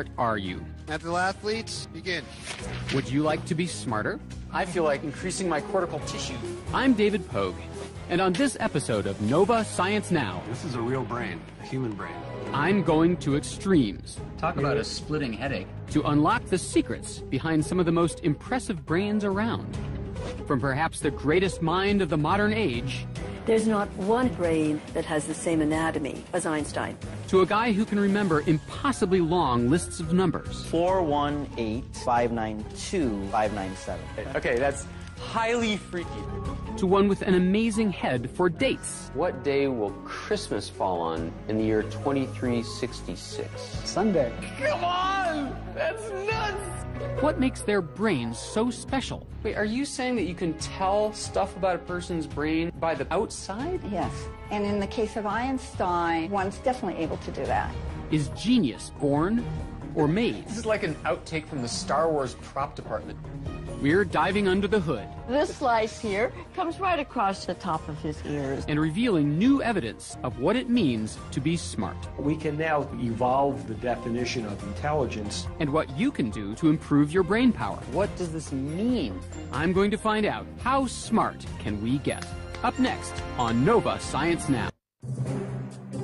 smart are you? Mental athletes, begin. Would you like to be smarter? I feel like increasing my cortical tissue. I'm David Pogue, and on this episode of Nova Science Now, this is a real brain, a human brain. I'm going to extremes. Talk about a splitting headache. To unlock the secrets behind some of the most impressive brains around. From perhaps the greatest mind of the modern age, there's not one brain that has the same anatomy as Einstein. To a guy who can remember impossibly long lists of numbers. 418-592-597. Okay, that's highly freaky. To one with an amazing head for dates. What day will Christmas fall on in the year 2366? Sunday. Come on! That's nuts! What makes their brains so special? Wait, are you saying that you can tell stuff about a person's brain by the outside? Yes, and in the case of Einstein, one's definitely able to do that. Is genius born or made? This is like an outtake from the Star Wars prop department. We're diving under the hood. This slice here comes right across the top of his ears. And revealing new evidence of what it means to be smart. We can now evolve the definition of intelligence. And what you can do to improve your brain power. What does this mean? I'm going to find out how smart can we get. Up next on Nova Science Now.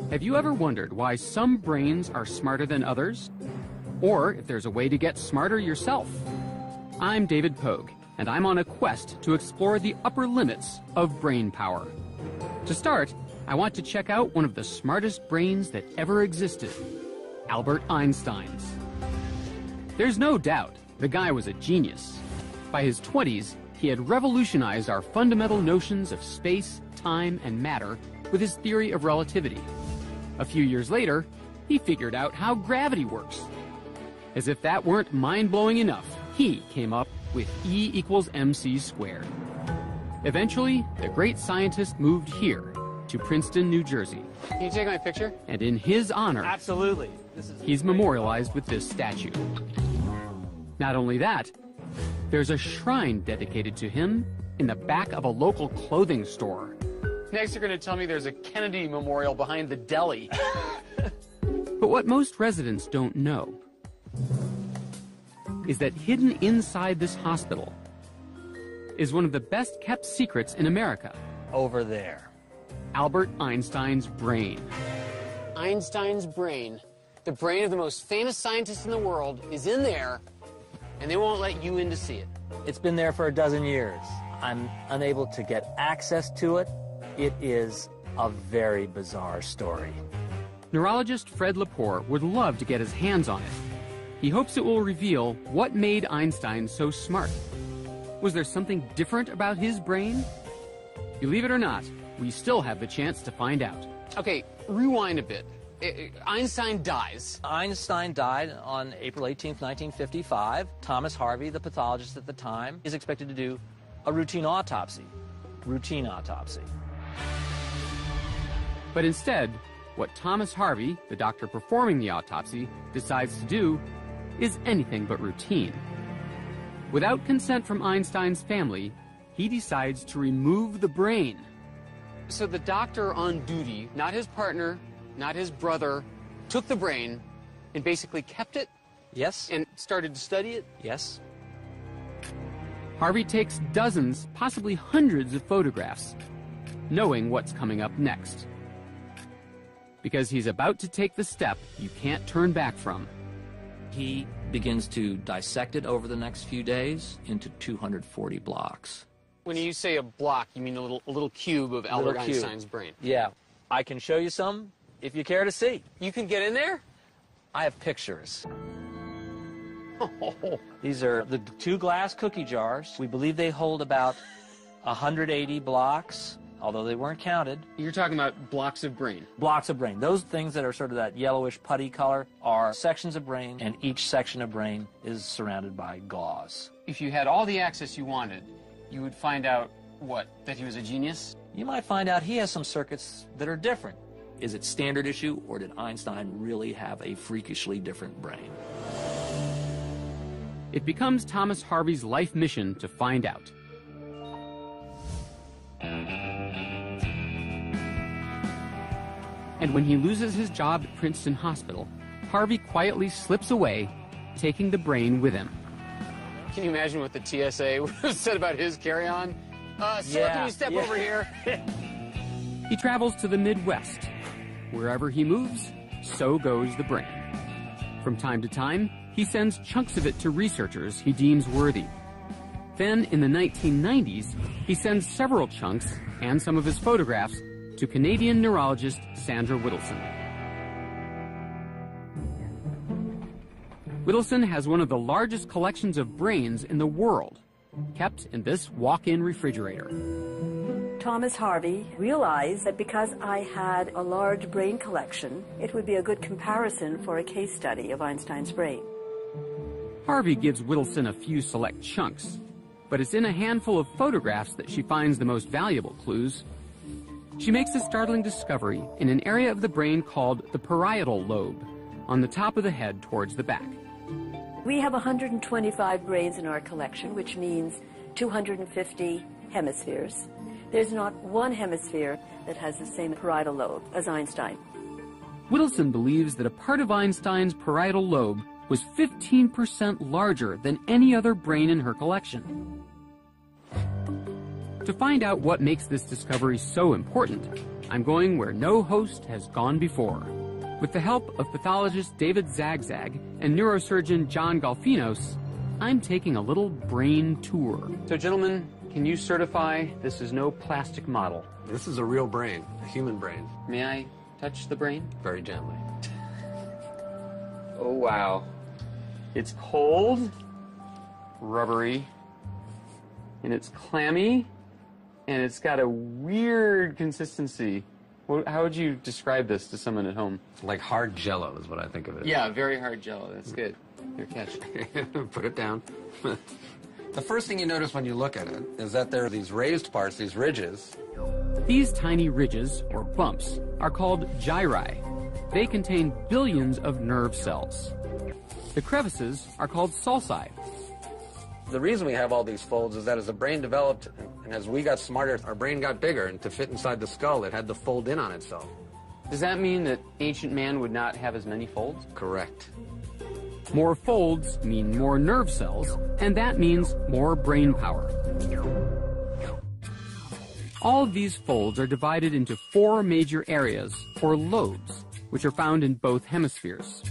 Have you ever wondered why some brains are smarter than others? Or if there's a way to get smarter yourself? I'm David Pogue, and I'm on a quest to explore the upper limits of brain power. To start, I want to check out one of the smartest brains that ever existed, Albert Einstein's. There's no doubt the guy was a genius. By his 20s, he had revolutionized our fundamental notions of space, time, and matter with his theory of relativity. A few years later, he figured out how gravity works. As if that weren't mind-blowing enough, he came up with E equals mc squared. Eventually, the great scientist moved here to Princeton, New Jersey. Can you take my picture? And in his honor, Absolutely. He's memorialized with this statue. Not only that, there's a shrine dedicated to him in the back of a local clothing store. Next, you're going to tell me there's a Kennedy Memorial behind the deli. But what most residents don't know is that hidden inside this hospital is one of the best kept secrets in America. Over there. Albert Einstein's brain. Einstein's brain, the brain of the most famous scientist in the world, is in there, and they won't let you in to see it. It's been there for a dozen years. I'm unable to get access to it. It is a very bizarre story. Neurologist Fred Lepore would love to get his hands on it. He hopes it will reveal what made Einstein so smart. Was there something different about his brain? Believe it or not, we still have the chance to find out. Okay, rewind a bit. Einstein dies. Einstein died on April 18th, 1955. Thomas Harvey, the pathologist at the time, is expected to do a routine autopsy. But instead, what Thomas Harvey, the doctor performing the autopsy, decides to do is anything but routine. Without consent from Einstein's family, he decides to remove the brain. So the doctor on duty, not his partner, not his brother, took the brain and basically kept it? Yes. And started to study it? Yes. Harvey takes dozens, possibly hundreds of photographs, knowing what's coming up next. Because he's about to take the step you can't turn back from. He begins to dissect it over the next few days into 240 blocks. When you say a block, you mean a little cube of Albert Einstein's brain? Yeah. I can show you some if you care to see. You can get in there? I have pictures. These are the 2 glass cookie jars. We believe they hold about 180 blocks, although they weren't counted. You're talking about blocks of brain? Blocks of brain. Those things that are sort of that yellowish putty color are sections of brain, and each section of brain is surrounded by gauze. If you had all the access you wanted, you would find out, what, that he was a genius? You might find out he has some circuits that are different. Is it standard issue, or did Einstein really have a freakishly different brain? It becomes Thomas Harvey's life mission to find out. And when he loses his job at Princeton Hospital, Harvey quietly slips away, taking the brain with him. Can you imagine what the TSA would have said about his carry-on? Sir, can you step over here? He travels to the Midwest. Wherever he moves, so goes the brain. From time to time, he sends chunks of it to researchers he deems worthy. Then, in the 1990s, he sends several chunks and some of his photographs to Canadian neurologist Sandra Whittleson. Whittleson has one of the largest collections of brains in the world, kept in this walk-in refrigerator. Thomas Harvey realized that because I had a large brain collection, it would be a good comparison for a case study of Einstein's brain. Harvey gives Whittleson a few select chunks, but it's in a handful of photographs that she finds the most valuable clues. She makes a startling discovery in an area of the brain called the parietal lobe, on the top of the head towards the back. We have 125 brains in our collection, which means 250 hemispheres. There's not one hemisphere that has the same parietal lobe as Einstein. Whittleson believes that a part of Einstein's parietal lobe was 15% larger than any other brain in her collection. To find out what makes this discovery so important, I'm going where no host has gone before. With the help of pathologist David Zagzag and neurosurgeon John Golfinos, I'm taking a little brain tour. So, gentlemen, can you certify this is no plastic model? This is a real brain, a human brain. May I touch the brain? Very gently. Oh, wow. It's cold, rubbery, and it's clammy, and it's got a weird consistency. How would you describe this to someone at home? Like hard Jell-O is what I think of it. Yeah, very hard Jell-O. That's good. Your catch. Put it down. The first thing you notice when you look at it is that there are these raised parts, these ridges. These tiny ridges, or bumps, are called gyri. They contain billions of nerve cells. The crevices are called sulci. The reason we have all these folds is that as the brain developed and as we got smarter, our brain got bigger, and to fit inside the skull, it had to fold in on itself. Does that mean that ancient man would not have as many folds? Correct. More folds mean more nerve cells, and that means more brain power. All of these folds are divided into 4 major areas, or lobes, which are found in both hemispheres.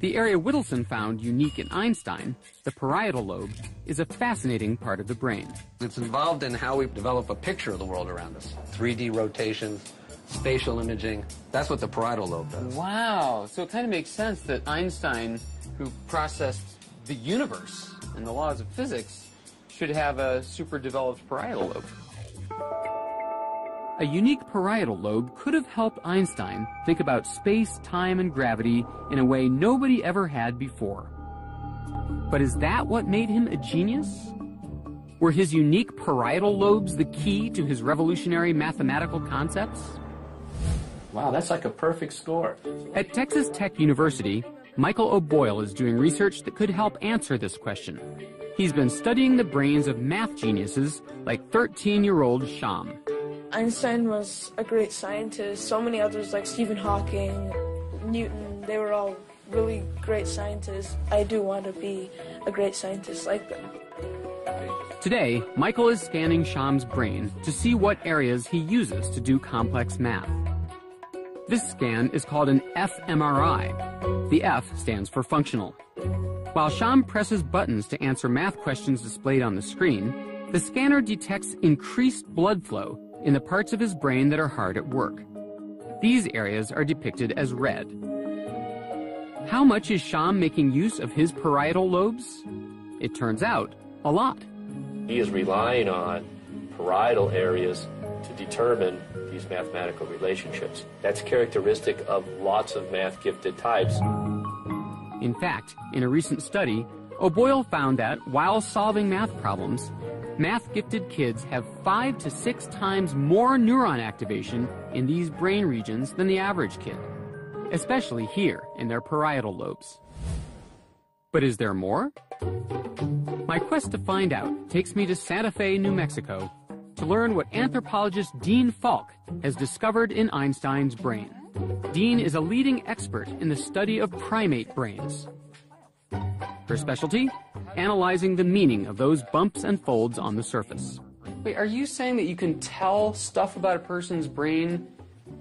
The area Whittleson found unique in Einstein, the parietal lobe, is a fascinating part of the brain. It's involved in how we develop a picture of the world around us. 3D rotation, spatial imaging. That's what the parietal lobe does. Wow. So it kind of makes sense that Einstein, who processed the universe and the laws of physics, should have a super developed parietal lobe. A unique parietal lobe could have helped Einstein think about space, time, and gravity in a way nobody ever had before. But is that what made him a genius? Were his unique parietal lobes the key to his revolutionary mathematical concepts? Wow, that's like a perfect score. At Texas Tech University, Michael O'Boyle is doing research that could help answer this question. He's been studying the brains of math geniuses like 13-year-old Sham. Einstein was a great scientist. So many others like Stephen Hawking, Newton, they were all really great scientists. I do want to be a great scientist like them. Today, Michael is scanning Sham's brain to see what areas he uses to do complex math. This scan is called an fMRI. The F stands for functional. While Sham presses buttons to answer math questions displayed on the screen, the scanner detects increased blood flow in the parts of his brain that are hard at work. These areas are depicted as red. How much is Sham making use of his parietal lobes? It turns out, a lot. He is relying on parietal areas to determine these mathematical relationships. That's characteristic of lots of math-gifted types. In fact, in a recent study, O'Boyle found that while solving math problems, math-gifted kids have 5 to 6 times more neuron activation in these brain regions than the average kid, especially here in their parietal lobes. But is there more? My quest to find out takes me to Santa Fe, New Mexico, to learn what anthropologist Dean Falk has discovered in Einstein's brain. Dean is a leading expert in the study of primate brains. Her specialty? Analyzing the meaning of those bumps and folds on the surface. Wait, are you saying that you can tell stuff about a person's brain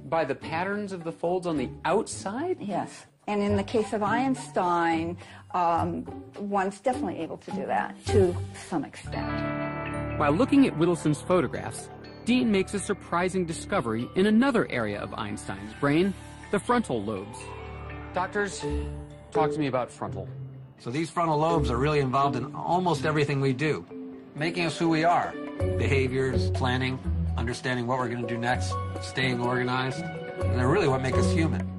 by the patterns of the folds on the outside? Yes. And in the case of Einstein, one's definitely able to do that to some extent. While looking at Whittleson's photographs, Dean makes a surprising discovery in another area of Einstein's brain, the frontal lobes. Doctors, talk to me about frontal. So these frontal lobes are really involved in almost everything we do, making us who we are. Behaviors, planning, understanding what we're going to do next, staying organized, and they're really what make us human.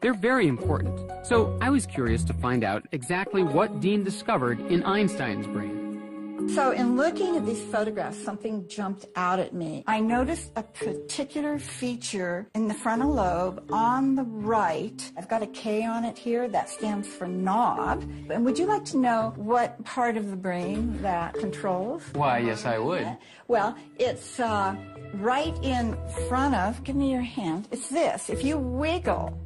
They're very important, so I was curious to find out exactly what Dean discovered in Einstein's brain. So in looking at these photographs, something jumped out at me. I noticed a particular feature in the frontal lobe on the right. I've got a K on it here. That stands for knob. And would you like to know what part of the brain that controls? Why, yes, I would. Well, it's right in front of, give me your hand, it's this. If you wiggle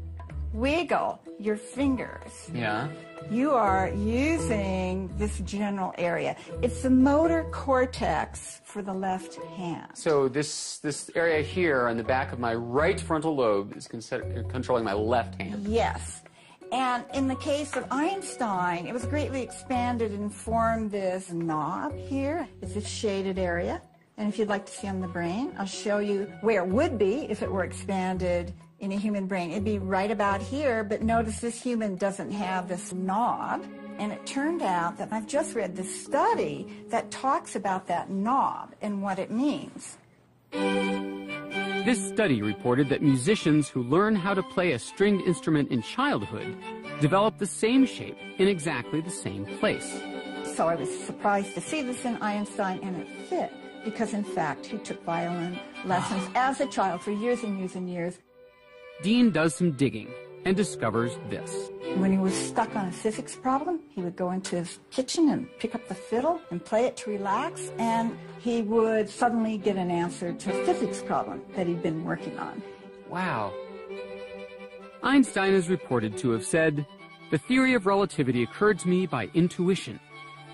your fingers. Yeah. You are using this general area. It's the motor cortex for the left hand. So this area here on the back of my right frontal lobe is controlling my left hand. Yes. And in the case of Einstein, it was greatly expanded and formed this knob here. It's this shaded area. And if you'd like to see on the brain, I'll show you where it would be if it were expanded in a human brain. It'd be right about here, but notice this human doesn't have this knob. And it turned out that I've just read this study that talks about that knob and what it means. This study reported that musicians who learn how to play a stringed instrument in childhood develop the same shape in exactly the same place. So I was surprised to see this in Einstein, and it fit, because in fact he took violin lessons as a child for years and years and years. Dean does some digging and discovers this. When he was stuck on a physics problem, he would go into his kitchen and pick up the fiddle and play it to relax, and he would suddenly get an answer to a physics problem that he'd been working on. Wow. Einstein is reported to have said, "The theory of relativity occurred to me by intuition,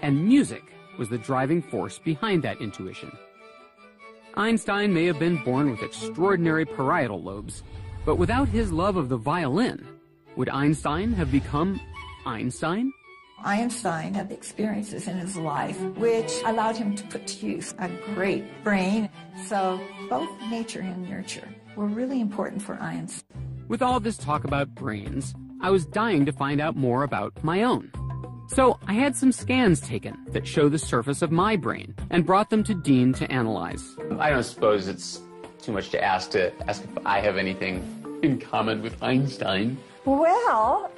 and music was the driving force behind that intuition." Einstein may have been born with extraordinary parietal lobes, but without his love of the violin, would Einstein have become Einstein? Einstein had experiences in his life which allowed him to put to use a great brain. So both nature and nurture were really important for Einstein. With all this talk about brains, I was dying to find out more about my own. So I had some scans taken that show the surface of my brain and brought them to Dean to analyze. I don't suppose it's too much to ask if I have anything in common with Einstein. Well,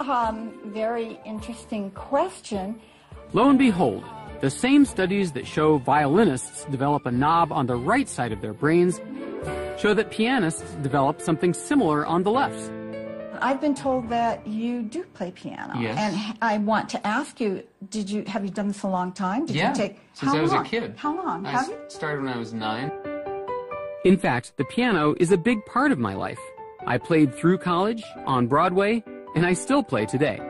very interesting question. Lo and behold, the same studies that show violinists develop a knob on the right side of their brains show that pianists develop something similar on the left. I've been told that you do play piano. Yes. And I want to ask you, have you done this a long time? Did you take, since I was a kid. How long? I started when I was 9. In fact, the piano is a big part of my life. I played through college, on Broadway, and I still play today.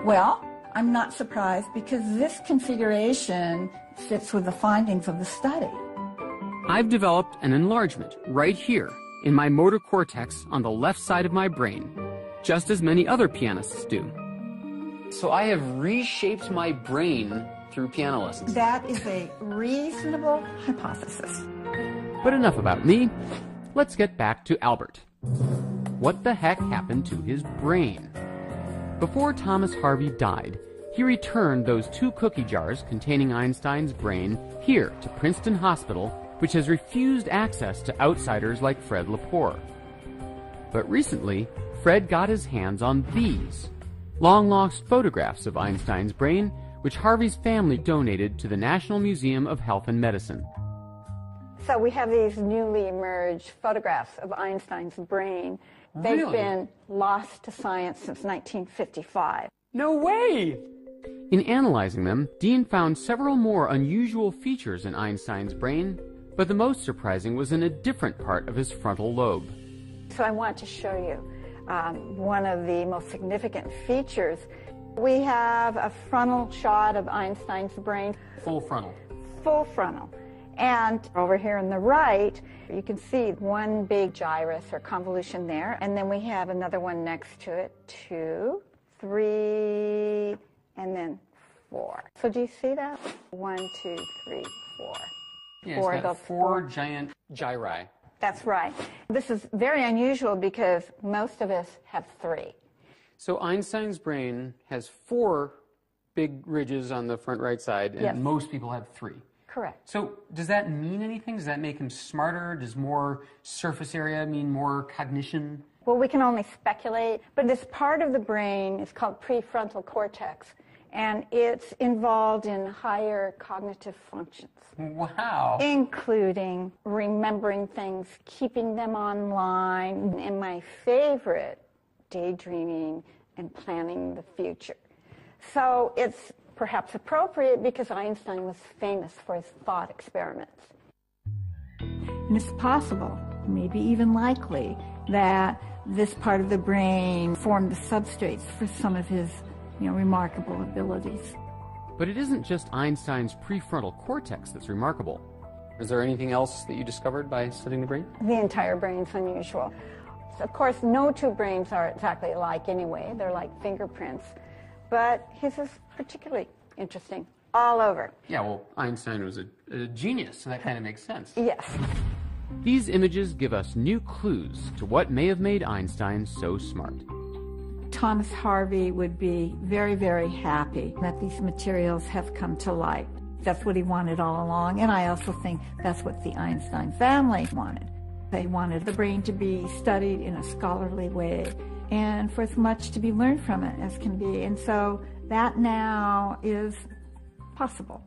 Well, I'm not surprised because this configuration fits with the findings of the study. I've developed an enlargement right here in my motor cortex on the left side of my brain, just as many other pianists do. So I have reshaped my brain through piano lessons. That is a reasonable hypothesis. But enough about me. Let's get back to Albert. What the heck happened to his brain? Before Thomas Harvey died, he returned those 2 cookie jars containing Einstein's brain here to Princeton Hospital, which has refused access to outsiders like Fred Lepore. But recently, Fred got his hands on these long-lost photographs of Einstein's brain, which Harvey's family donated to the National Museum of Health and Medicine. So we have these newly emerged photographs of Einstein's brain. They've Really? been lost to science since 1955. No way! In analyzing them, Dean found several more unusual features in Einstein's brain, but the most surprising was in a different part of his frontal lobe. so I want to show you one of the most significant features. We have a frontal shot of Einstein's brain. Full frontal. Full frontal. And over here on the right, you can see one big gyrus or convolution there, and then we have another one next to it, 2, 3, and then 4. So do you see that? 1, 2, 3, 4. Yeah, it's got four giant gyri. That's right. This is very unusual because most of us have 3. So Einstein's brain has 4 big ridges on the front right side, and yes. most people have 3. Correct. So does that mean anything? Does that make him smarter? Does more surface area mean more cognition? Well, we can only speculate, but this part of the brain is called prefrontal cortex, and it's involved in higher cognitive functions. Wow. Including remembering things, keeping them online, and my favorite, daydreaming and planning the future. So it's perhaps appropriate because Einstein was famous for his thought experiments. And it's possible, maybe even likely, that this part of the brain formed the substrates for some of his, remarkable abilities. But it isn't just Einstein's prefrontal cortex that's remarkable. Is there anything else that you discovered by studying the brain? The entire brain's unusual. Of course, no two brains are exactly alike anyway. They're like fingerprints. But his is particularly interesting all over. Yeah, well, Einstein was a genius, so that kind of makes sense. Yes. These images give us new clues to what may have made Einstein so smart. Thomas Harvey would be very, very happy that these materials have come to light. That's what he wanted all along, and I also think that's what the Einstein family wanted. They wanted the brain to be studied in a scholarly way and for as much to be learned from it as can be. And so that now is possible.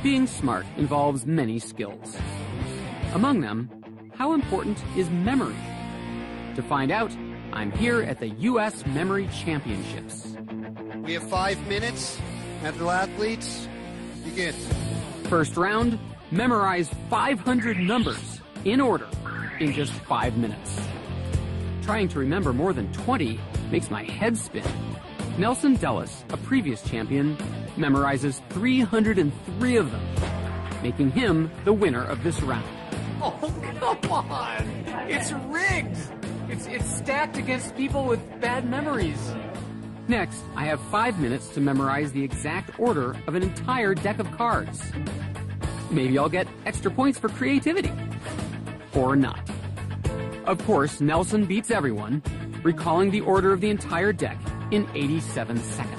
Being smart involves many skills. Among them, how important is memory? To find out, I'm here at the U.S. Memory Championships. We have 5 minutes. Mental athletes, begin. First round, memorize 500 numbers in order in just 5 minutes. Trying to remember more than 20 makes my head spin. Nelson Dellis, a previous champion, memorizes 303 of them, making him the winner of this round. Oh, come on! It's rigged! It's stacked against people with bad memories. Next, I have 5 minutes to memorize the exact order of an entire deck of cards. Maybe I'll get extra points for creativity. Or not. Of course, Nelson beats everyone, recalling the order of the entire deck in 87 seconds.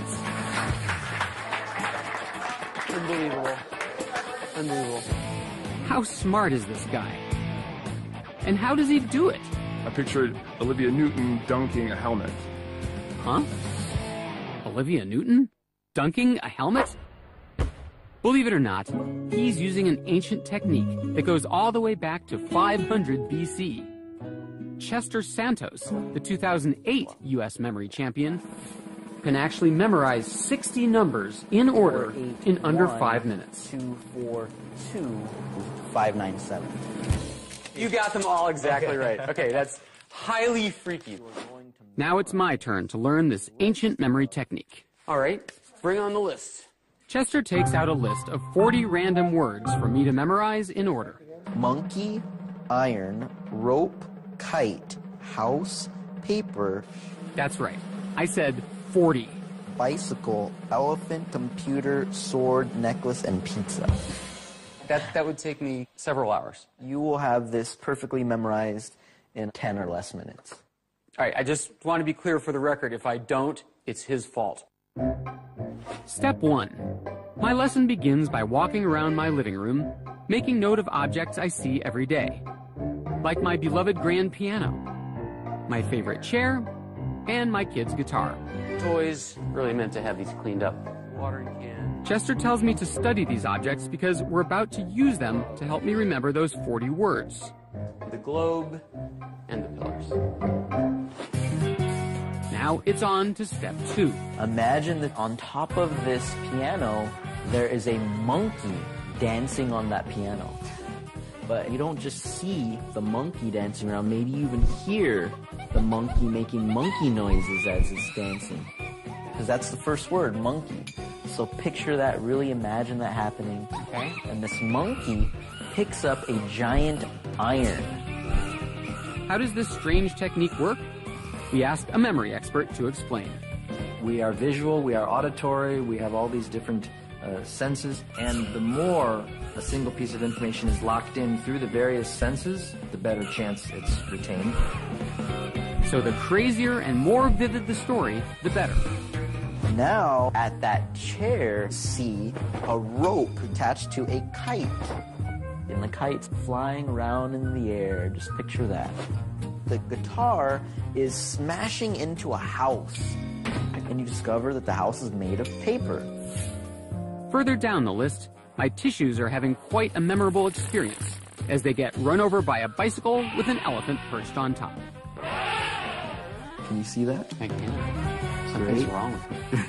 Unbelievable. Unbelievable. How smart is this guy? And how does he do it? I pictured Olivia Newton dunking a helmet. Huh? Olivia Newton? Dunking a helmet? Believe it or not, he's using an ancient technique that goes all the way back to 500 BC. Chester Santos, the 2008 U.S. Memory Champion, can actually memorize 60 numbers in order in under 5 minutes. 242 597. You got them all exactly right. Okay, that's highly freaky. Now it's my turn to learn this ancient memory technique. All right, bring on the list. Chester takes out a list of 40 random words for me to memorize in order. Monkey, iron, rope, kite, house, paper. That's right. I said 40. Bicycle, elephant, computer, sword, necklace, and pizza. That would take me several hours. You will have this perfectly memorized in 10 or less minutes. All right, I just want to be clear for the record. If I don't, it's his fault. Step 1. My lesson begins by walking around my living room, making note of objects I see every day, like my beloved grand piano, my favorite chair, and my kid's guitar. Toys really meant to have these cleaned up. Watering can. Chester tells me to study these objects because we're about to use them to help me remember those 40 words. The globe and the pillars. Now it's on to step 2. Imagine that on top of this piano, there is a monkey dancing on that piano. But you don't just see the monkey dancing around, maybe you even hear the monkey making monkey noises as it's dancing. Because that's the first word, monkey. So picture that, really imagine that happening. Okay. And this monkey picks up a giant iron. How does this strange technique work? We asked a memory expert to explain. We are visual, we are auditory, we have all these different senses, and the more a single piece of information is locked in through the various senses, the better chance it's retained. So the crazier and more vivid the story, the better. Now, at that chair, see a rope attached to a kite. And the kite's flying around in the air. Just picture that. The guitar is smashing into a house. And you discover that the house is made of paper. Further down the list, my tissues are having quite a memorable experience as they get run over by a bicycle with an elephant perched on top. Can you see that? I can. Something's wrong with me.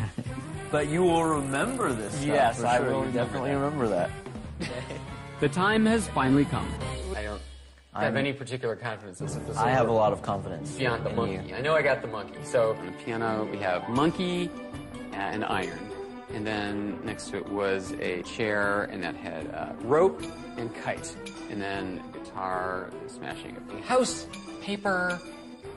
But you will remember this stuff. Yes, I will definitely remember that. The time has finally come. I don't have any particular confidence that this I have a lot of confidence. Beyond the monkey. I know I got the monkey. So on the piano, we have monkey and iron. And then next to it was a chair, and that had rope and kite. And then guitar, smashing of the house, paper.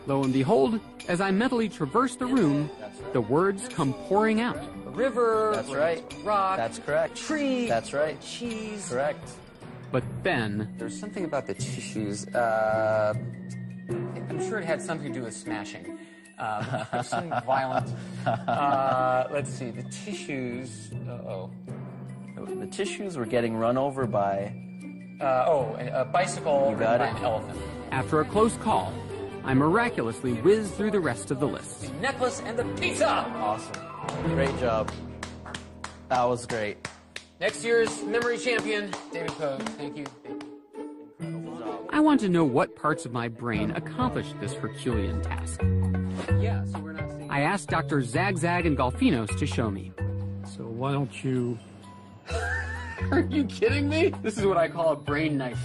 Lo and behold, as I mentally traverse the room, the words come pouring out. A river. That's right. Rock. That's correct. Tree. That's right. Cheese. Correct. But then... There's something about the tissues. I'm sure it had something to do with smashing. Something violent. Let's see. The tissues... The tissues were getting run over by... a bicycle You got by it. an elephant. After a close call, I miraculously whizzed through the rest of the list. The necklace and the pizza! Awesome. Great job. That was great. Next year's memory champion, David Pogue. Thank you. I want to know what parts of my brain accomplished this Herculean task. Yeah, so we're not seeing... I asked Dr. Zagzag and Golfinos to show me. So why don't you... Are you kidding me? This is what I call a brain knife.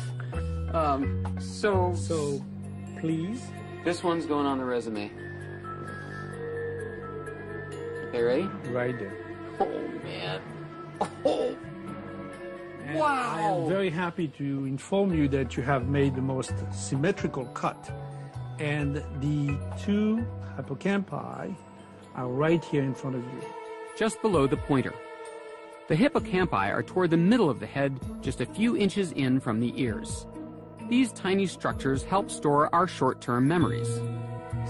So, please? This one's going on the resume. Okay, ready? Right there. Oh, man. Oh! And Wow! I am very happy to inform you that you have made the most symmetrical cut. And the two hippocampi are right here in front of you. Just below the pointer. The hippocampi are toward the middle of the head, just a few inches in from the ears. These tiny structures help store our short-term memories.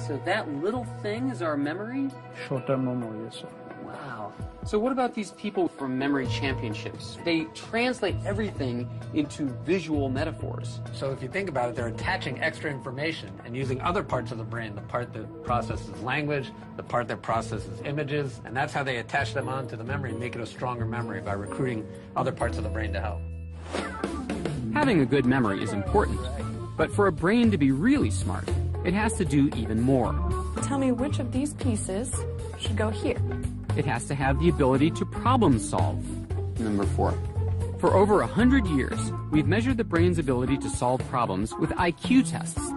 So that little thing is our memory? Short-term memory, yes, sir. Wow. So what about these people from memory championships? They translate everything into visual metaphors. So if you think about it, they're attaching extra information and using other parts of the brain, the part that processes language, the part that processes images, and that's how they attach them onto the memory and make it a stronger memory by recruiting other parts of the brain to help. Having a good memory is important, but for a brain to be really smart, it has to do even more. Tell me which of these pieces should go here. It has to have the ability to problem solve. Number 4. For over 100 years, we've measured the brain's ability to solve problems with IQ tests,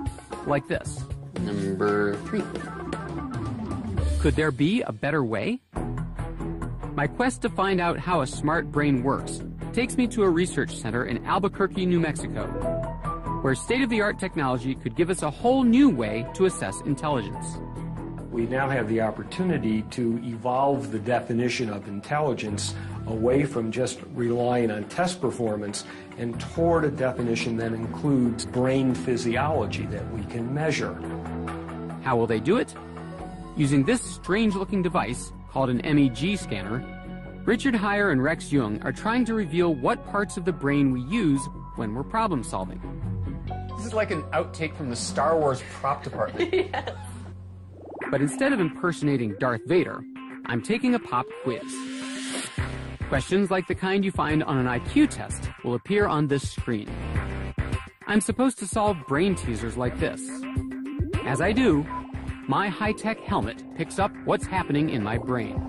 like this. Number 3. Could there be a better way? My quest to find out how a smart brain works takes me to a research center in Albuquerque, New Mexico, where state-of-the-art technology could give us a whole new way to assess intelligence. We now have the opportunity to evolve the definition of intelligence away from just relying on test performance and toward a definition that includes brain physiology that we can measure. How will they do it? Using this strange-looking device, called an MEG scanner, Richard Heyer and Rex Jung are trying to reveal what parts of the brain we use when we're problem solving. This is like an outtake from the Star Wars prop department. Yes. But instead of impersonating Darth Vader, I'm taking a pop quiz. Questions like the kind you find on an IQ test will appear on this screen. I'm supposed to solve brain teasers like this. As I do, my high-tech helmet picks up what's happening in my brain.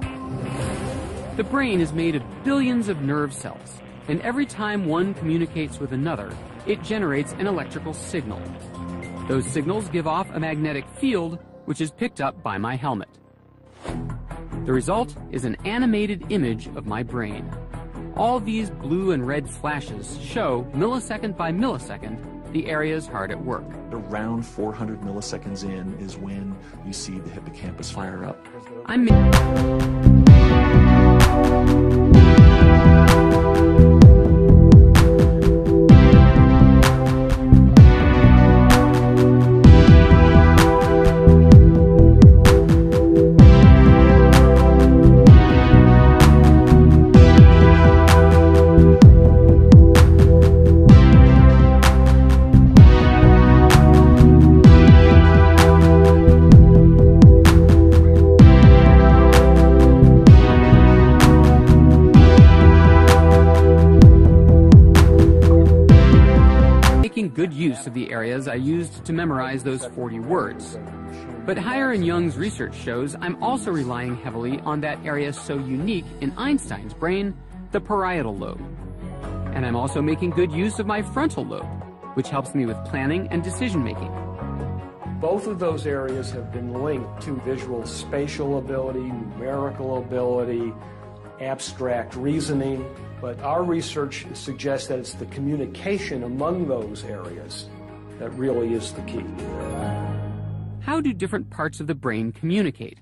The brain is made of billions of nerve cells, and every time one communicates with another, it generates an electrical signal. Those signals give off a magnetic field, which is picked up by my helmet. The result is an animated image of my brain. All these blue and red flashes show, millisecond by millisecond, the areas hard at work. Around 400 milliseconds in is when you see the hippocampus fire up. Good use of the areas I used to memorize those 40 words. But Heyer and Jung's research shows I'm also relying heavily on that area so unique in Einstein's brain, the parietal lobe. And I'm also making good use of my frontal lobe, which helps me with planning and decision-making. Both of those areas have been linked to visual spatial ability, numerical ability, abstract reasoning, but our research suggests that it's the communication among those areas that really is the key. How do different parts of the brain communicate?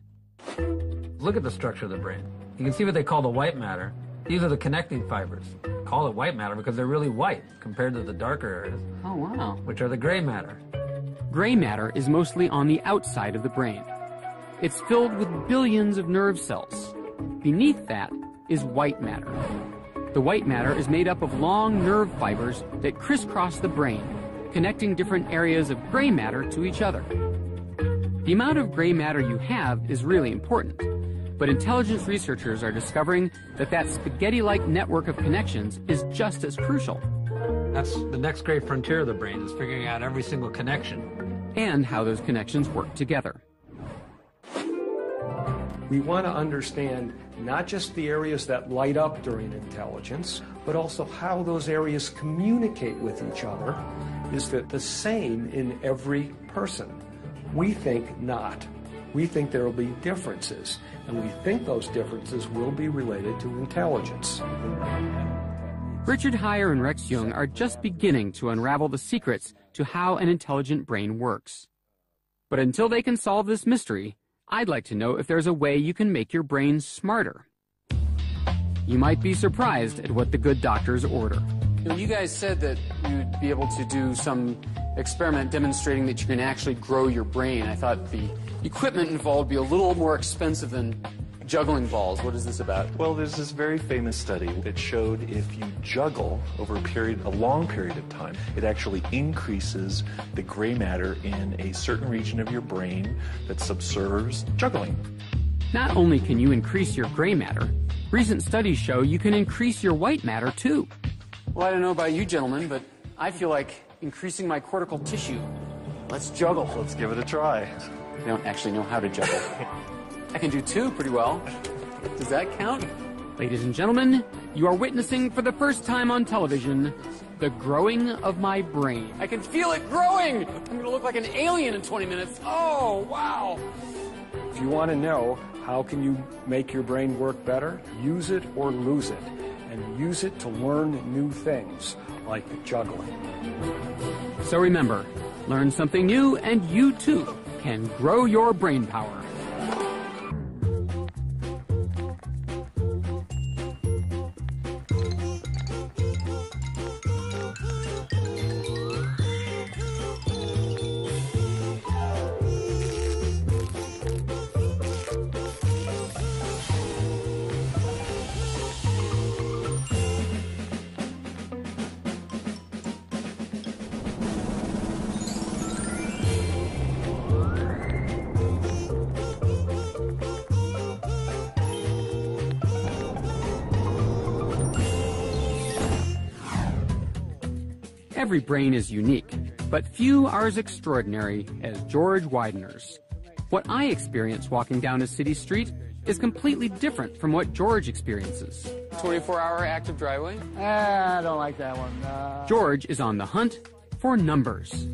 Look at the structure of the brain. You can see what they call the white matter. These are the connecting fibers. Call it white matter because they're really white compared to the darker areas. Oh, wow. Which are the gray matter. Gray matter is mostly on the outside of the brain. It's filled with billions of nerve cells. Beneath that is white matter. The white matter is made up of long nerve fibers that crisscross the brain, connecting different areas of gray matter to each other. The amount of gray matter you have is really important, but intelligence researchers are discovering that that spaghetti-like network of connections is just as crucial. That's the next great frontier of the brain, is figuring out every single connection. And how those connections work together. We want to understand not just the areas that light up during intelligence, but also how those areas communicate with each other. Is that the same in every person? We think not. We think there will be differences, and we think those differences will be related to intelligence. Richard Heyer and Rex Jung are just beginning to unravel the secrets to how an intelligent brain works. But until they can solve this mystery, I'd like to know if there's a way you can make your brain smarter. You might be surprised at what the good doctors order. You guys said that you'd be able to do some experiment demonstrating that you can actually grow your brain. I thought the equipment involved would be a little more expensive than juggling balls. What is this about? Well, there's this very famous study that showed if you juggle over a long period of time, it actually increases the gray matter in a certain region of your brain that subserves juggling. Not only can you increase your gray matter, recent studies show you can increase your white matter too. Well, I don't know about you gentlemen, but I feel like increasing my cortical tissue. Let's juggle. Let's give it a try. I don't actually know how to juggle. I can do two pretty well. Does that count? Ladies and gentlemen, you are witnessing for the first time on television the growing of my brain. I can feel it growing! I'm going to look like an alien in 20 minutes. Oh, wow! If you want to know how can you make your brain work better, use it or lose it. And use it to learn new things, like juggling. So remember, learn something new and you too can grow your brain power. Every brain is unique, but few are as extraordinary as George Widener's. What I experience walking down a city street is completely different from what George experiences. 24-hour active driveway? I don't like that one. George is on the hunt for numbers.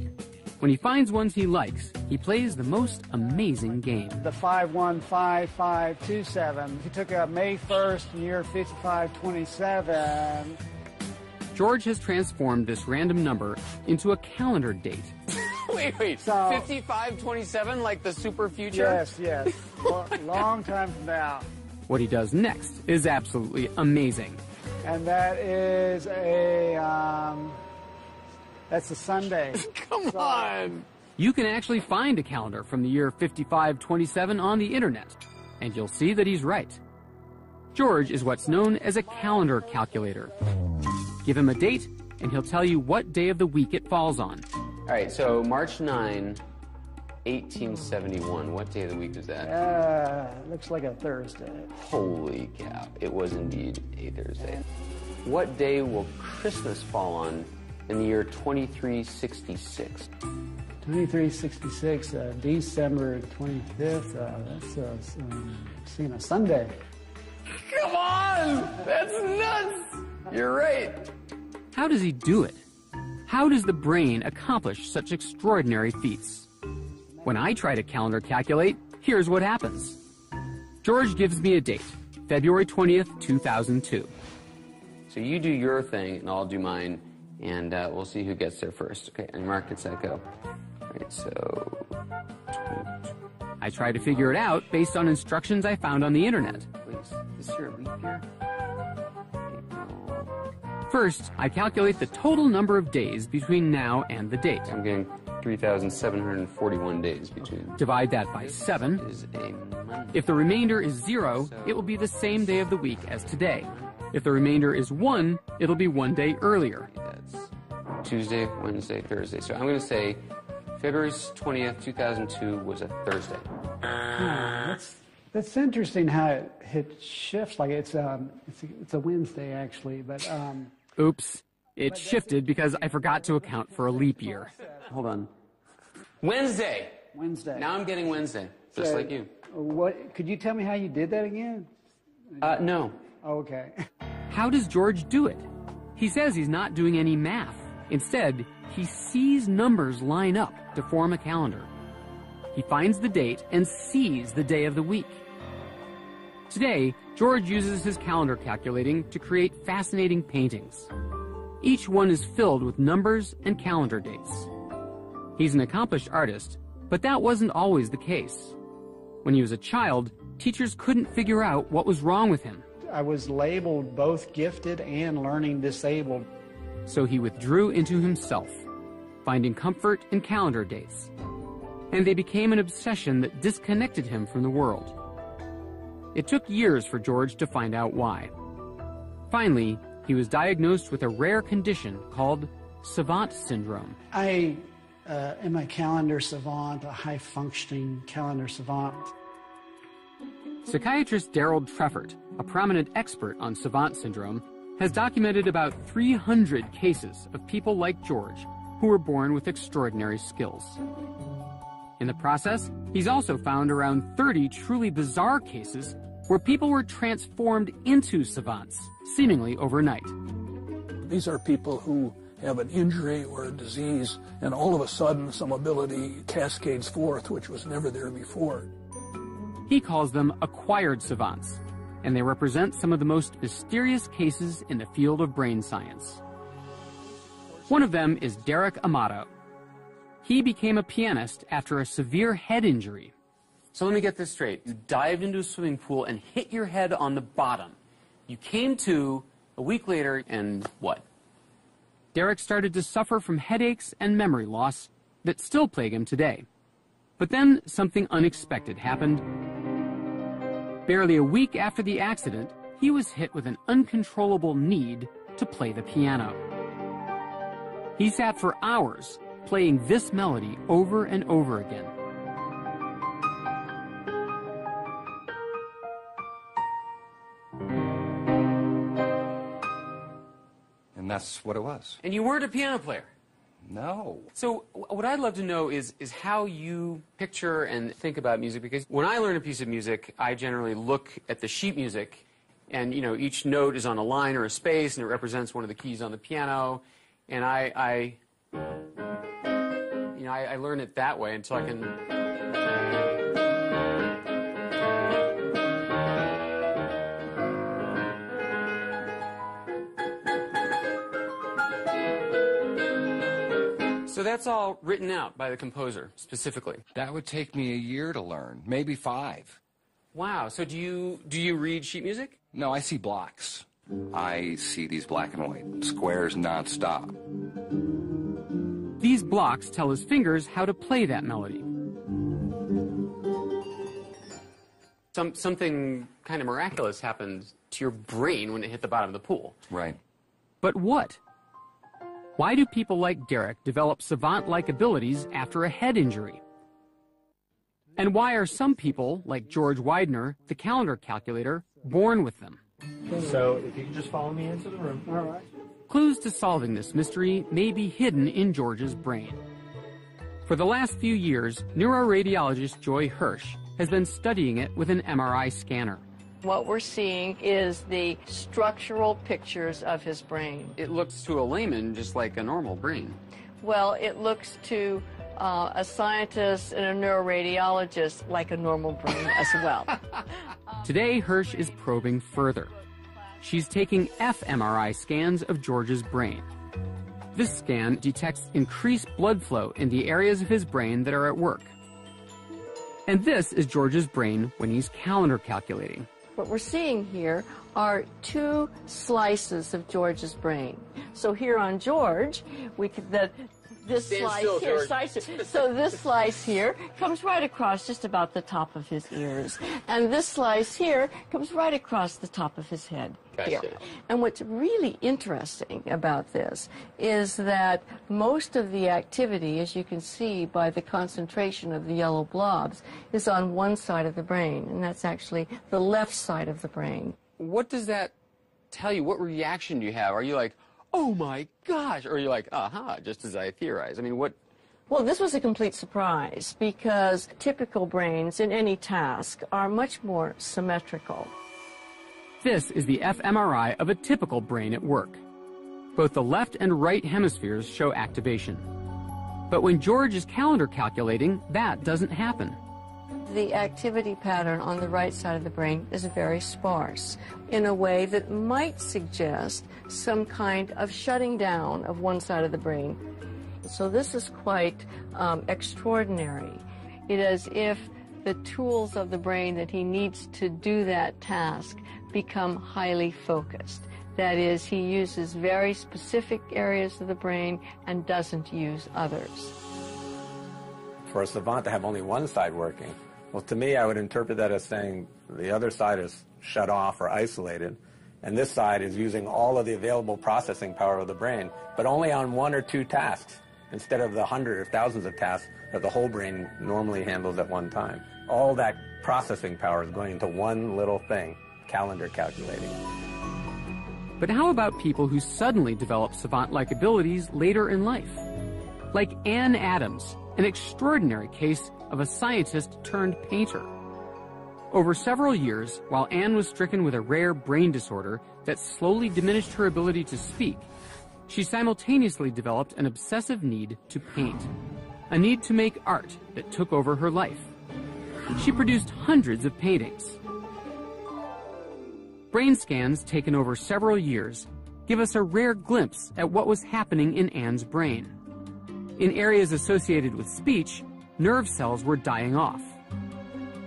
When he finds ones he likes, he plays the most amazing game. The 515527. He took May 1st, year 5527. George has transformed this random number into a calendar date. Wait. So, 5527, like the super future? Yes. Long time from now. What he does next is absolutely amazing. And that is that's a Sunday. Come on! You can actually find a calendar from the year 5527 on the internet, and you'll see that he's right. George is what's known as a calendar calculator. Give him a date, and he'll tell you what day of the week it falls on. All right, so March 9, 1871. What day of the week was that? Looks like a Thursday. Holy cow, it was indeed a Thursday. What day will Christmas fall on in the year 2366? 2366, December 25th. That's a Sunday. Come on! That's nuts! You're right. How does he do it? How does the brain accomplish such extraordinary feats? When I try to calendar calculate, here's what happens. George gives me a date, February 20th, 2002. So you do your thing, and I'll do mine, and we'll see who gets there first. Okay, and mark it, set, go. All right, so... I try to figure it out based on instructions I found on the internet. Wait, is this your leap year? First, I calculate the total number of days between now and the date. I'm getting 3,741 days between. Divide that by 7. Is a Monday. If the remainder is 0, it will be the same day of the week as today. If the remainder is 1, it'll be one day earlier. That's Tuesday, Wednesday, Thursday. So I'm going to say February 20th, 2002 was a Thursday. That's interesting how it shifts. Like it's a Wednesday actually, but Oops, it shifted because I forgot to account for a leap year. Hold on. Wednesday. Wednesday. Now I'm getting Wednesday, just like you. What? Could you tell me how you did that again? No. Oh, okay. How does George do it? He says he's not doing any math. Instead, he sees numbers line up to form a calendar. He finds the date and sees the day of the week. Today, George uses his calendar calculating to create fascinating paintings. Each one is filled with numbers and calendar dates. He's an accomplished artist, but that wasn't always the case. When he was a child, teachers couldn't figure out what was wrong with him. I was labeled both gifted and learning disabled. So he withdrew into himself, finding comfort in calendar dates. And they became an obsession that disconnected him from the world. It took years for George to find out why. Finally, he was diagnosed with a rare condition called savant syndrome. I am a calendar savant, a high-functioning calendar savant. Psychiatrist Daryl Treffert, a prominent expert on savant syndrome, has documented about 300 cases of people like George who were born with extraordinary skills. In the process, he's also found around 30 truly bizarre cases where people were transformed into savants, seemingly overnight. These are people who have an injury or a disease, and all of a sudden some ability cascades forth, which was never there before. He calls them acquired savants, and they represent some of the most mysterious cases in the field of brain science. One of them is Derek Amato. He became a pianist after a severe head injury. So let me get this straight. You dived into a swimming pool and hit your head on the bottom. You came to a week later, and what? Derek started to suffer from headaches and memory loss that still plague him today. But then something unexpected happened. Barely a week after the accident, he was hit with an uncontrollable need to play the piano. He sat for hours playing this melody over and over again. And that's what it was. And you weren't a piano player? No. So what I'd love to know is how you picture and think about music, because when I learn a piece of music, I generally look at the sheet music, and each note is on a line or a space, and it represents one of the keys on the piano, and I learn it that way until I can. So that's all written out by the composer, specifically? That would take me a year to learn, maybe 5. Wow. So do you read sheet music? No, I see blocks. I see these black and white squares nonstop. These blocks tell his fingers how to play that melody. Something kind of miraculous happened to your brain when it hit the bottom of the pool. Right. But what? Why do people like Derek develop savant-like abilities after a head injury? And why are some people, like George Widener, the calendar calculator, born with them? So if you could just follow me into the room. All right. Clues to solving this mystery may be hidden in George's brain. For the last few years, neuroradiologist Joy Hirsch has been studying it with an MRI scanner. What we're seeing is the structural pictures of his brain. It looks to a layman just like a normal brain. Well, it looks to a scientist and a neuroradiologist like a normal brain as well. Today, Hirsch is probing further. She's taking fMRI scans of George's brain. This scan detects increased blood flow in the areas of his brain that are at work. And this is George's brain when he's calendar calculating. What we're seeing here are 2 slices of George's brain. So here on George, we could this slice here, so this slice here comes right across just about the top of his ears, and this slice here comes right across the top of his head. Here. And what's really interesting about this is that most of the activity, as you can see by the concentration of the yellow blobs, is on one side of the brain, and that's actually the left side of the brain. What does that tell you? What reaction do you have? Are you like, oh my gosh, or are you like, aha, just as I theorized? I mean, what? Well, this was a complete surprise because typical brains in any task are much more symmetrical. This is the fMRI of a typical brain at work. Both the left and right hemispheres show activation. But when George is calendar calculating, that doesn't happen. The activity pattern on the right side of the brain is very sparse in a way that might suggest some kind of shutting down of one side of the brain. So this is quite extraordinary. It is as if the tools of the brain that he needs to do that task become highly focused. That is, he uses very specific areas of the brain and doesn't use others. For a savant to have only one side working, well, to me, I would interpret that as saying the other side is shut off or isolated, and this side is using all of the available processing power of the brain, but only on 1 or 2 tasks, instead of the hundreds or thousands of tasks that the whole brain normally handles at one time. All that processing power is going into one little thing, calendar calculating. But how about people who suddenly develop savant-like abilities later in life? Like Anne Adams, an extraordinary case of a scientist turned painter. Over several years, while Anne was stricken with a rare brain disorder that slowly diminished her ability to speak, she simultaneously developed an obsessive need to paint, a need to make art that took over her life. She produced hundreds of paintings. Brain scans taken over several years give us a rare glimpse at what was happening in Anne's brain. In areas associated with speech, nerve cells were dying off.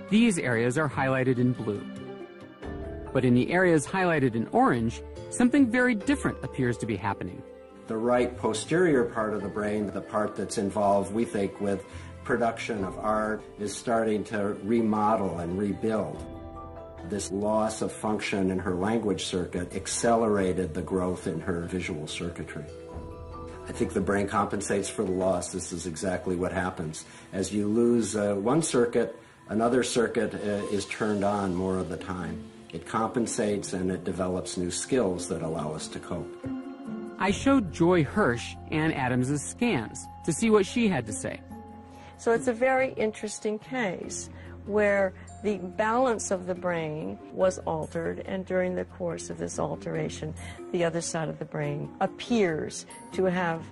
These areas are highlighted in blue. But in the areas highlighted in orange, something very different appears to be happening. The right posterior part of the brain, the part that's involved, we think, with production of art, is starting to remodel and rebuild. This loss of function in her language circuit accelerated the growth in her visual circuitry. I think the brain compensates for the loss. This is exactly what happens. As you lose one circuit, another circuit is turned on more of the time. It compensates and it develops new skills that allow us to cope. I showed Joy Hirsch Ann Adams' scans to see what she had to say. So it's a very interesting case where the balance of the brain was altered, and during the course of this alteration, the other side of the brain appears to have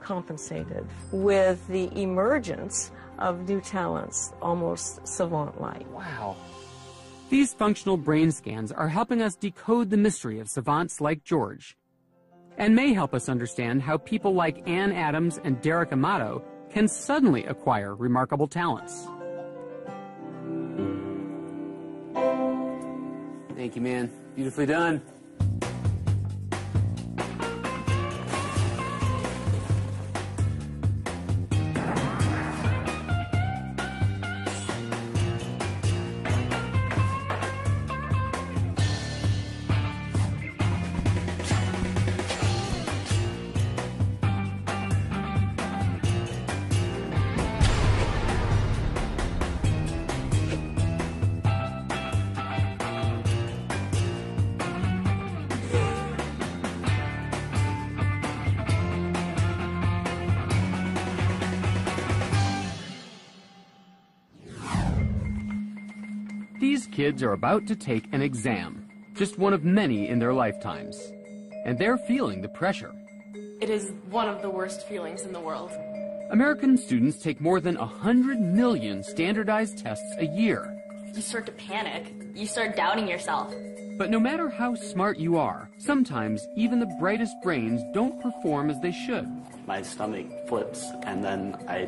compensated with the emergence of new talents, almost savant-like. Wow. These functional brain scans are helping us decode the mystery of savants like George, and may help us understand how people like Ann Adams and Derek Amato can suddenly acquire remarkable talents. Thank you, man. Beautifully done. These kids are about to take an exam, just one of many in their lifetimes, and they're feeling the pressure. It is one of the worst feelings in the world. American students take more than 100 million standardized tests a year. You start to panic. You start doubting yourself. But no matter how smart you are, sometimes even the brightest brains don't perform as they should. My stomach flips, and then I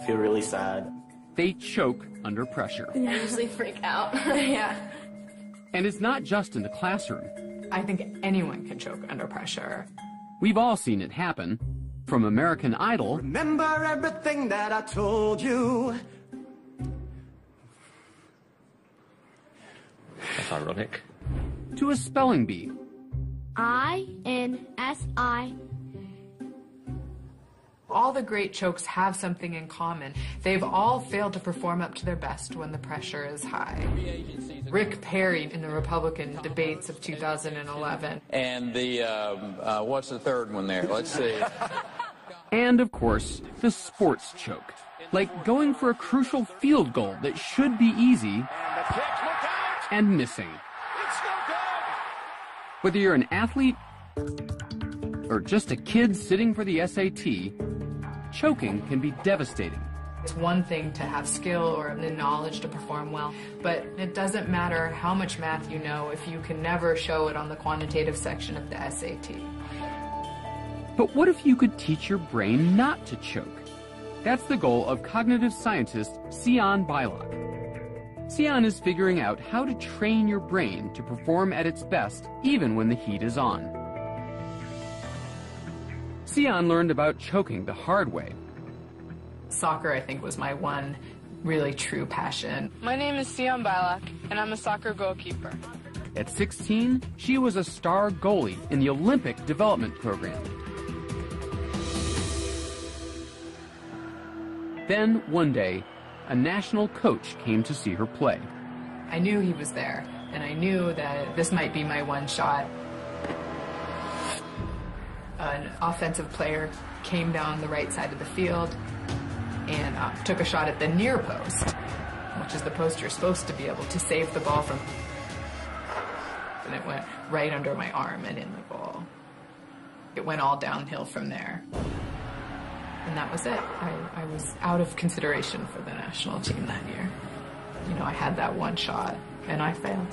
feel really sad. They choke under pressure. I usually freak out. Yeah. And it's not just in the classroom. I think anyone can choke under pressure. We've all seen it happen. From American Idol. Remember everything that I told you. That's ironic. To a spelling bee. I-N-S-I. All the great chokes have something in common. They've all failed to perform up to their best when the pressure is high. Rick Perry in the Republican debates of 2011. And the, what's the third one there? Let's see. And, of course, the sports choke. Like going for a crucial field goal that should be easy and missing. Whether you're an athlete or just a kid sitting for the SAT, choking can be devastating. It's one thing to have skill or the knowledge to perform well, but it doesn't matter how much math you know if you can never show it on the quantitative section of the SAT. But what if you could teach your brain not to choke? That's the goal of cognitive scientist Sion Beilock. Sion is figuring out how to train your brain to perform at its best even when the heat is on. Sion learned about choking the hard way. Soccer, I think, was my one really true passion. My name is Sion Beilock, and I'm a soccer goalkeeper. At 16, she was a star goalie in the Olympic Development Program. Then, one day, a national coach came to see her play. I knew he was there, and I knew that this might be my one shot. An offensive player came down the right side of the field and took a shot at the near post, which is the post you're supposed to be able to save the ball from. And it went right under my arm and in the goal. It went all downhill from there. And that was it. I was out of consideration for the national team that year. You know, I had that one shot, and I failed.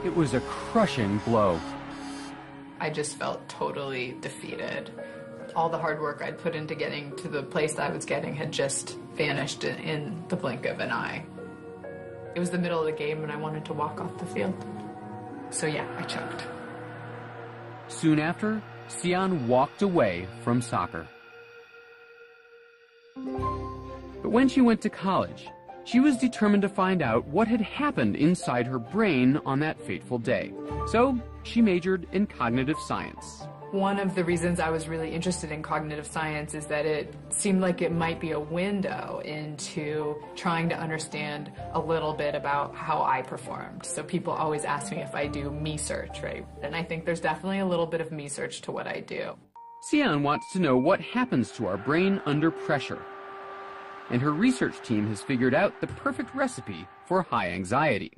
It was a crushing blow. I just felt totally defeated. All the hard work I'd put into getting to the place I was getting had just vanished in the blink of an eye. It was the middle of the game, and I wanted to walk off the field. So yeah, I choked. Soon after, Sion walked away from soccer. But when she went to college, she was determined to find out what had happened inside her brain on that fateful day. So she majored in cognitive science. One of the reasons I was really interested in cognitive science is that it seemed like it might be a window into trying to understand a little bit about how I performed. So people always ask me if I do me-search, right? And I think there's definitely a little bit of me-search to what I do. Xian wants to know what happens to our brain under pressure. And her research team has figured out the perfect recipe for high anxiety.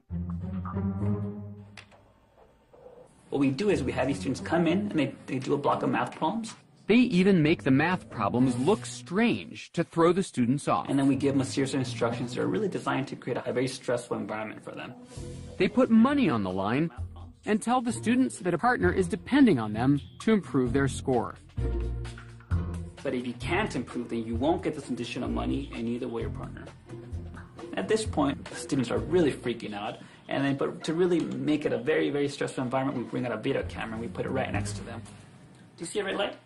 What we do is we have these students come in and they do a block of math problems. They even make the math problems look strange to throw the students off. And then we give them a series of instructions that are really designed to create a very stressful environment for them. They put money on the line and tell the students that a partner is depending on them to improve their score. But if you can't improve, then you won't get this additional money, and neither will your partner. At this point, the students are really freaking out. And then, but to really make it a very, very stressful environment, we bring out a video camera and we put it right next to them. Do you see a red light?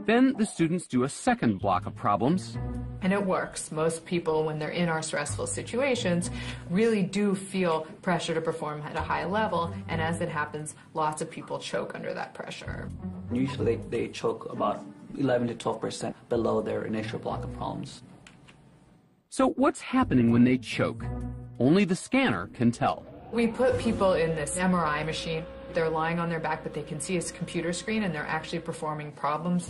Then the students do a second block of problems. And it works. Most people, when they're in our stressful situations, really do feel pressure to perform at a high level. And as it happens, lots of people choke under that pressure. Usually they choke about 11 to 12% below their initial block of problems. So what's happening when they choke? Only the scanner can tell. We put people in this MRI machine. They're lying on their back, but they can see a computer screen, and they're actually performing problems.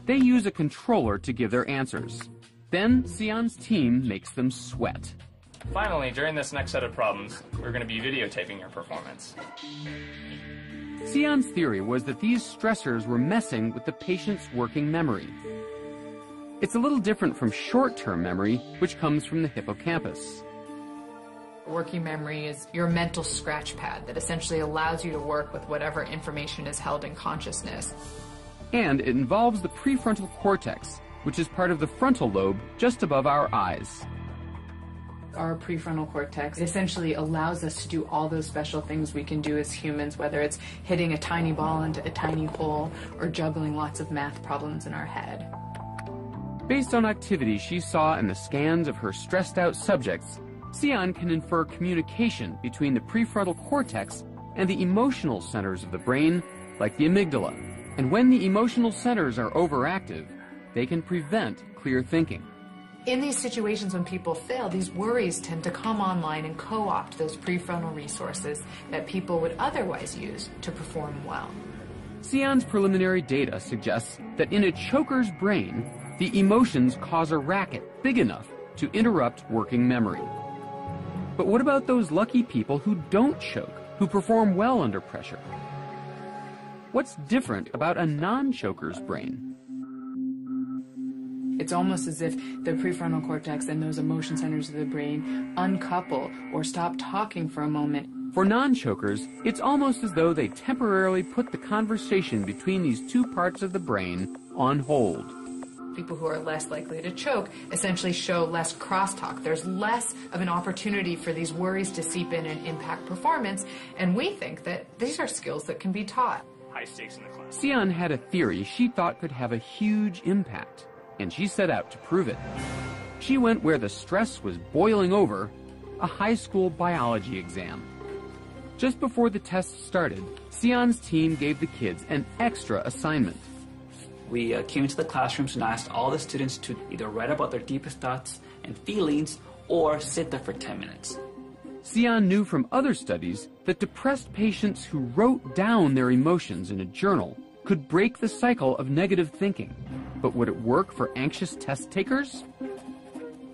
They use a controller to give their answers. Then Xian's team makes them sweat. Finally, during this next set of problems, we're going to be videotaping your performance. Xian's theory was that these stressors were messing with the patient's working memory. It's a little different from short-term memory, which comes from the hippocampus. Working memory is your mental scratch pad that essentially allows you to work with whatever information is held in consciousness. And it involves the prefrontal cortex, which is part of the frontal lobe just above our eyes. Our prefrontal cortex essentially allows us to do all those special things we can do as humans, whether it's hitting a tiny ball into a tiny hole or juggling lots of math problems in our head. Based on activity she saw in the scans of her stressed-out subjects, Xian can infer communication between the prefrontal cortex and the emotional centers of the brain, like the amygdala. And when the emotional centers are overactive, they can prevent clear thinking. In these situations when people fail, these worries tend to come online and co-opt those prefrontal resources that people would otherwise use to perform well. Xian's preliminary data suggests that in a choker's brain, the emotions cause a racket big enough to interrupt working memory. But what about those lucky people who don't choke, who perform well under pressure? What's different about a non-choker's brain? It's almost as if the prefrontal cortex and those emotion centers of the brain uncouple or stop talking for a moment. For non-chokers, it's almost as though they temporarily put the conversation between these two parts of the brain on hold. People who are less likely to choke essentially show less crosstalk. There's less of an opportunity for these worries to seep in and impact performance, and we think that these are skills that can be taught. High stakes in the class. Xian had a theory she thought could have a huge impact, and she set out to prove it. She went where the stress was boiling over, a high school biology exam. Just before the test started, Xian's team gave the kids an extra assignment. We came into the classrooms and asked all the students to either write about their deepest thoughts and feelings or sit there for 10 minutes. Xian knew from other studies that depressed patients who wrote down their emotions in a journal could break the cycle of negative thinking. But would it work for anxious test takers?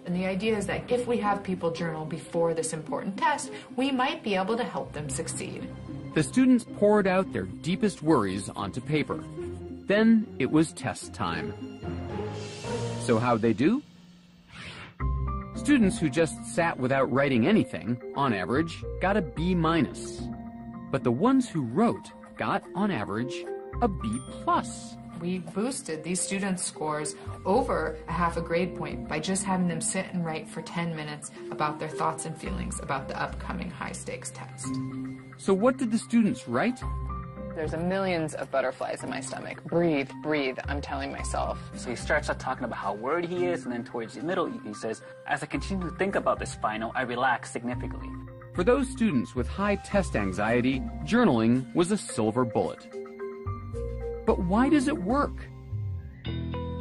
And the idea is that if we have people journal before this important test, we might be able to help them succeed. The students poured out their deepest worries onto paper. Then it was test time. So how'd they do? Students who just sat without writing anything, on average, got a B-. But the ones who wrote got, on average, a B+. We boosted these students' scores over a half a grade point by just having them sit and write for 10 minutes about their thoughts and feelings about the upcoming high-stakes test. So what did the students write? There's millions of butterflies in my stomach. Breathe, breathe, I'm telling myself. So he starts out talking about how worried he is, and then towards the middle he says, as I continue to think about this final, I relax significantly. For those students with high test anxiety, journaling was a silver bullet. But why does it work?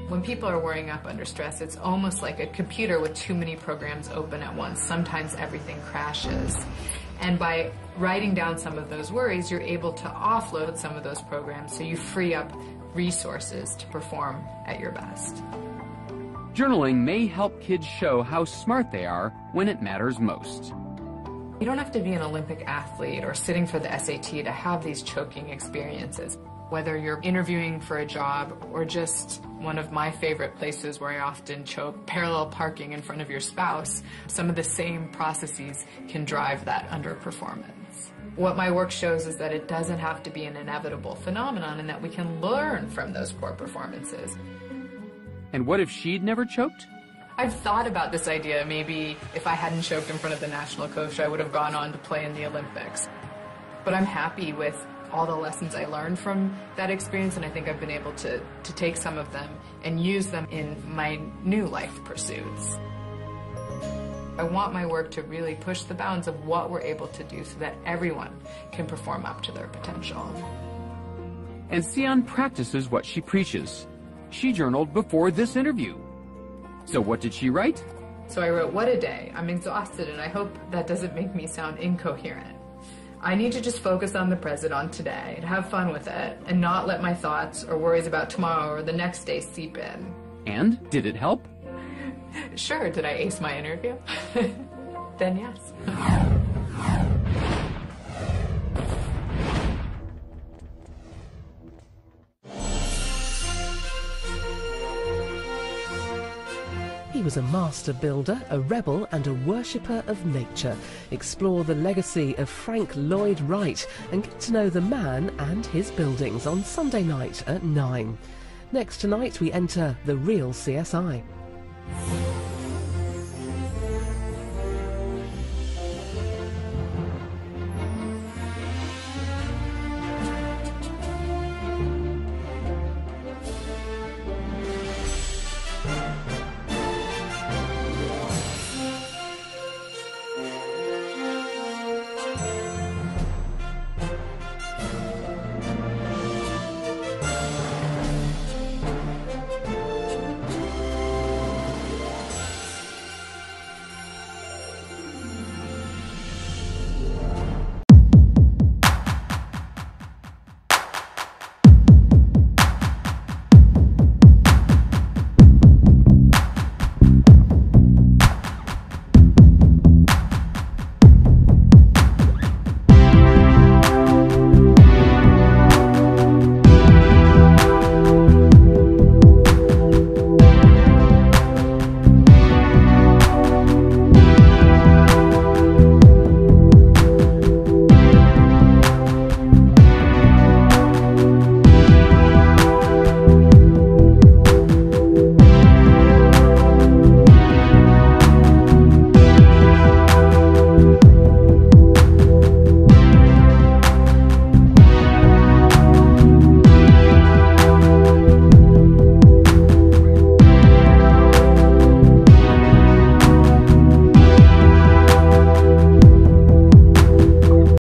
When people are worrying up under stress, it's almost like a computer with too many programs open at once. Sometimes everything crashes. And by writing down some of those worries, you're able to offload some of those programs so you free up resources to perform at your best. Journaling may help kids show how smart they are when it matters most. You don't have to be an Olympic athlete or sitting for the SAT to have these choking experiences. Whether you're interviewing for a job or just one of my favorite places where I often choke, parallel parking in front of your spouse, some of the same processes can drive that underperformance. What my work shows is that it doesn't have to be an inevitable phenomenon and that we can learn from those poor performances. And what if she'd never choked? I've thought about this idea. Maybe if I hadn't choked in front of the national coach, I would have gone on to play in the Olympics. But I'm happy with all the lessons I learned from that experience, and I think I've been able to take some of them and use them in my new life pursuits. I want my work to really push the bounds of what we're able to do so that everyone can perform up to their potential. And Sion practices what she preaches. She journaled before this interview. So what did she write? So I wrote, "What a day. I'm exhausted, and I hope that doesn't make me sound incoherent. I need to just focus on the present, on today, and have fun with it, and not let my thoughts or worries about tomorrow or the next day seep in." And did it help? Sure. Did I ace my interview? Then yes. He was a master builder, a rebel and a worshipper of nature. Explore the legacy of Frank Lloyd Wright and get to know the man and his buildings on Sunday night at 9. Next tonight we enter the real CSI.